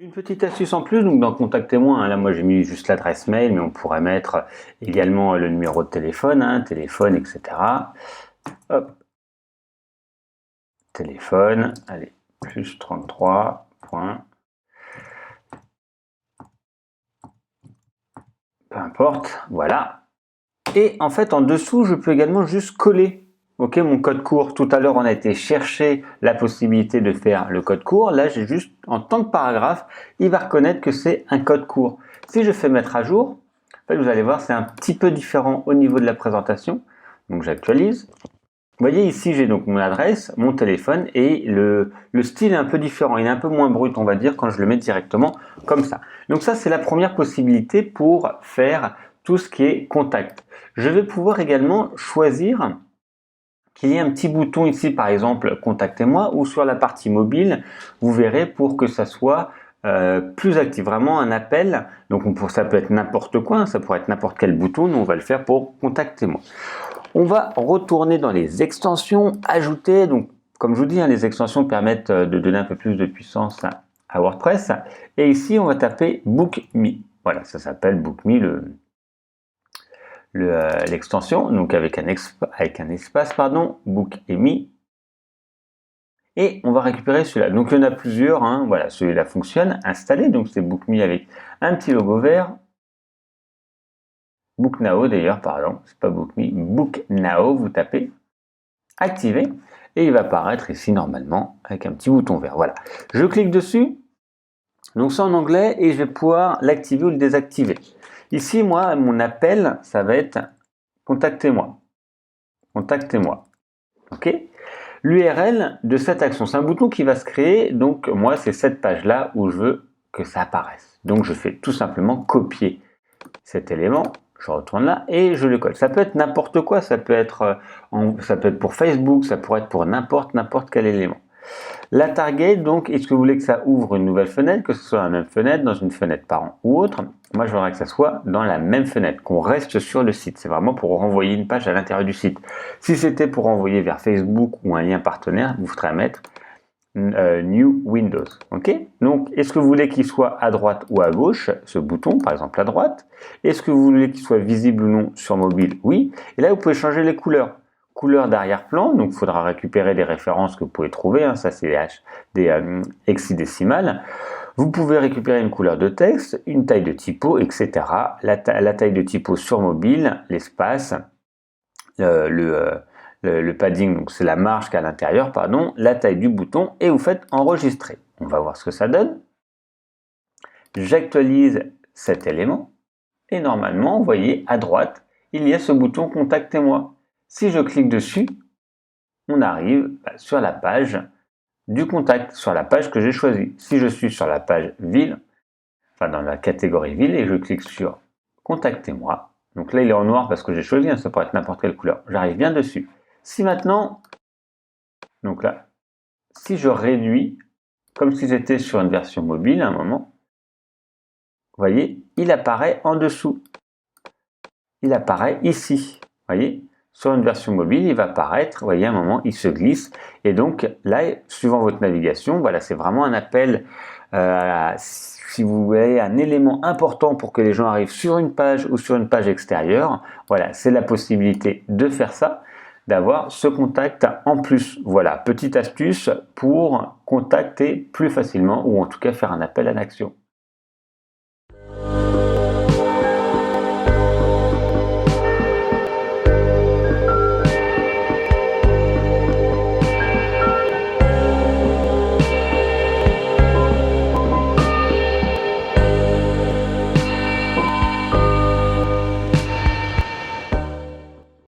Une petite astuce en plus, donc dans Contactez-moi, hein, là moi j'ai mis juste l'adresse mail, mais on pourrait mettre également le numéro de téléphone, hein, téléphone, etc. Hop, téléphone, allez, plus 33, point, peu importe, voilà. Et en fait, en dessous, je peux également juste coller mon code court. Tout à l'heure, on a été chercher la possibilité de faire le code court. Là, j'ai juste, en tant que paragraphe, il va reconnaître que c'est un code court. Si je fais mettre à jour, en fait, vous allez voir, c'est un petit peu différent au niveau de la présentation. Donc, j'actualise. Vous voyez ici, j'ai donc mon adresse, mon téléphone et le style est un peu différent. Il est un peu moins brut, on va dire, quand je le mets directement comme ça. Donc ça, c'est la première possibilité pour faire tout ce qui est contact. Je vais pouvoir également choisir qu'il y ait un petit bouton ici, par exemple, contactez-moi, ou sur la partie mobile, vous verrez pour que ça soit plus actif, vraiment un appel. Donc ça peut être n'importe quoi, ça pourrait être n'importe quel bouton, nous on va le faire pour contactez-moi. On va retourner dans les extensions, ajouter, donc comme je vous dis, hein, les extensions permettent de donner un peu plus de puissance à WordPress. Et ici, on va taper BookMe. Voilà, ça s'appelle BookMe l'extension, donc avec un espace, pardon, BookMe. Et on va récupérer celui-là. Donc il y en a plusieurs, hein, voilà, celui-là fonctionne, installé, donc c'est BookMe avec un petit logo vert. BookNow d'ailleurs, pardon, c'est pas BookMe, BookNow, vous tapez, activer, et il va apparaître ici normalement avec un petit bouton vert. Voilà, je clique dessus, donc c'est en anglais, et je vais pouvoir l'activer ou le désactiver. Ici, moi, mon appel, ça va être contactez-moi. Contactez-moi. OK? L'URL de cette action, c'est un bouton qui va se créer, donc moi, c'est cette page-là où je veux que ça apparaisse. Donc je fais tout simplement copier cet élément, je retourne là et je le colle. Ça peut être n'importe quoi, ça peut être pour Facebook, ça pourrait être pour n'importe quel élément. La target, donc, est-ce que vous voulez que ça ouvre une nouvelle fenêtre, que ce soit la même fenêtre, dans une fenêtre parent ou autre? Moi, je voudrais que ça soit dans la même fenêtre, qu'on reste sur le site. C'est vraiment pour renvoyer une page à l'intérieur du site. Si c'était pour envoyer vers Facebook ou un lien partenaire, vous ferez mettre New Windows. Ok? Donc, est-ce que vous voulez qu'il soit à droite ou à gauche, ce bouton, par exemple à droite? Est-ce que vous voulez qu'il soit visible ou non sur mobile? Oui. Et là, vous pouvez changer les couleurs. Couleur d'arrière-plan, donc il faudra récupérer des références que vous pouvez trouver, hein, ça c'est des hexadécimales. Vous pouvez récupérer une couleur de texte, une taille de typo, etc. La taille de typo sur mobile, l'espace, le padding, donc c'est la marge qu'à l'intérieur, pardon, la taille du bouton, et vous faites enregistrer. On va voir ce que ça donne. J'actualise cet élément, et normalement, vous voyez, à droite, il y a ce bouton contactez-moi. Si je clique dessus, on arrive sur la page du contact, sur la page que j'ai choisie. Si je suis sur la page ville, enfin dans la catégorie ville, et je clique sur contactez-moi, donc là il est en noir parce que j'ai choisi, hein, ça pourrait être n'importe quelle couleur, j'arrive bien dessus. Si maintenant, donc là, si je réduis, comme si j'étais sur une version mobile à un moment, vous voyez, il apparaît en dessous. Il apparaît ici, vous voyez. Sur une version mobile, il va apparaître, vous voyez, à un moment, il se glisse. Et donc, là, suivant votre navigation, voilà, c'est vraiment un appel, si vous voulez, un élément important pour que les gens arrivent sur une page ou sur une page extérieure. Voilà, c'est la possibilité de faire ça, d'avoir ce contact en plus. Voilà, petite astuce pour contacter plus facilement ou en tout cas faire un appel à l'action.